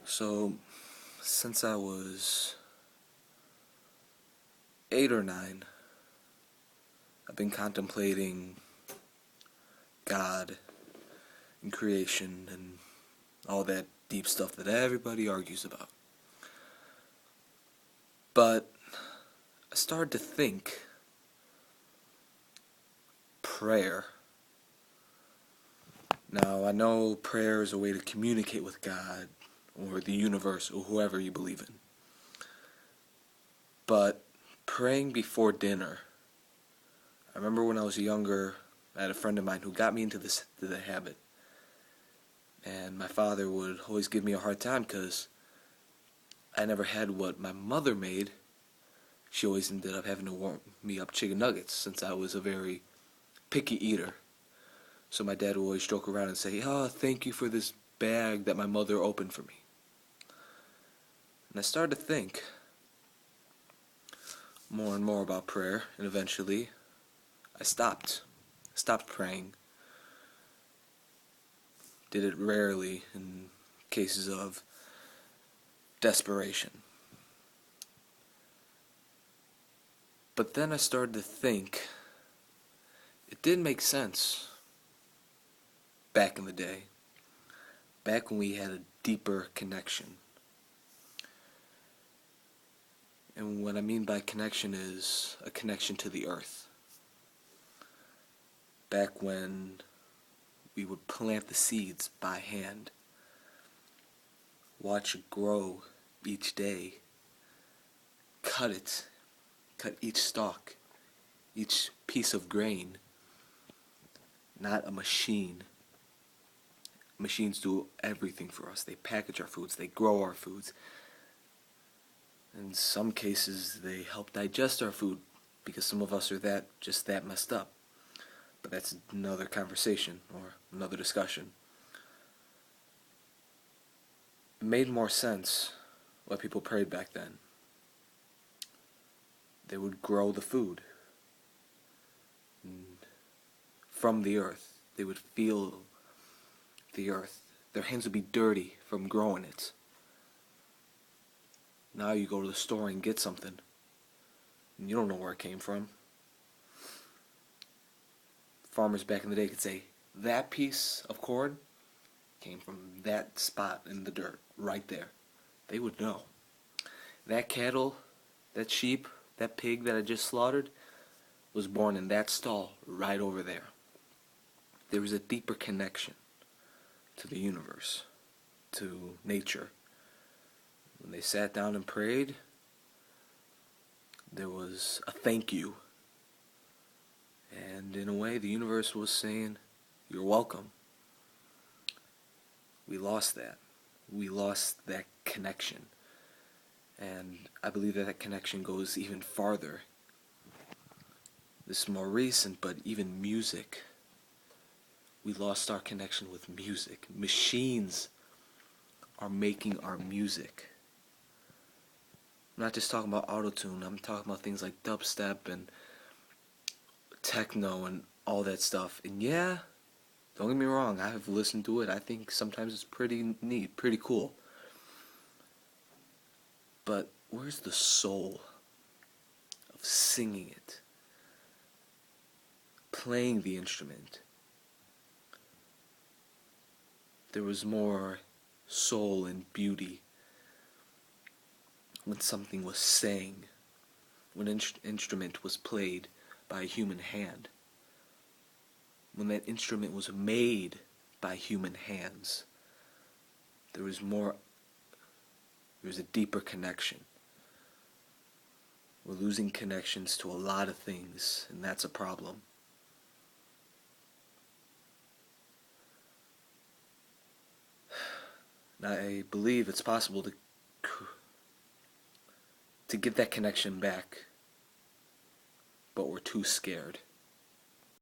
So, since I was 8 or 9, I've been contemplating God and creation and all that deep stuff that everybody argues about. But I started to think prayer. Now, I know prayer is a way to communicate with God or the universe or whoever you believe in. But praying before dinner, I remember when I was younger, I had a friend of mine who got me into the habit. And my father would always give me a hard time because I never had what my mother made. She always ended up having to warm me up chicken nuggets since I was a very picky eater. So my dad would always joke around and say, "Oh, thank you for this bag that my mother opened for me." And I started to think more and more about prayer, and eventually I stopped. Stopped praying. Did it rarely in cases of desperation. But then I started to think it did make sense back in the day, back when we had a deeper connection. And what I mean by connection is a connection to the earth. Back when we would plant the seeds by hand, watch it grow each day, cut each stalk, each piece of grain, not a machine. Machines do everything for us. They package our foods, they grow our foods. In some cases, they help digest our food because some of us are just that messed up. But that's another conversation or another discussion. It made more sense why people prayed back then. They would grow the food from the earth. They would feel the earth. Their hands would be dirty from growing it. Now you go to the store and get something, and you don't know where it came from. Farmers back in the day could say, that piece of corn came from that spot in the dirt, right there. They would know. That cattle, that sheep, that pig that I just slaughtered was born in that stall right over there. There was a deeper connection to the universe, to nature. When they sat down and prayed, there was a thank you. And in a way, the universe was saying, you're welcome. We lost that. We lost that connection. And I believe that connection goes even farther. This is more recent, but even music. We lost our connection with music. Machines are making our music. I'm not just talking about autotune. I'm talking about things like dubstep and techno and all that stuff. And yeah, don't get me wrong, I have listened to it. I think sometimes it's pretty neat, pretty cool. But where's the soul of singing it? Playing the instrument. There was more soul and beauty when something was sang, when an instrument was played by a human hand, when that instrument was made by human hands. There was a deeper connection. We're losing connections to a lot of things, and that's a problem. And I believe it's possible to get that connection back, but we're too scared.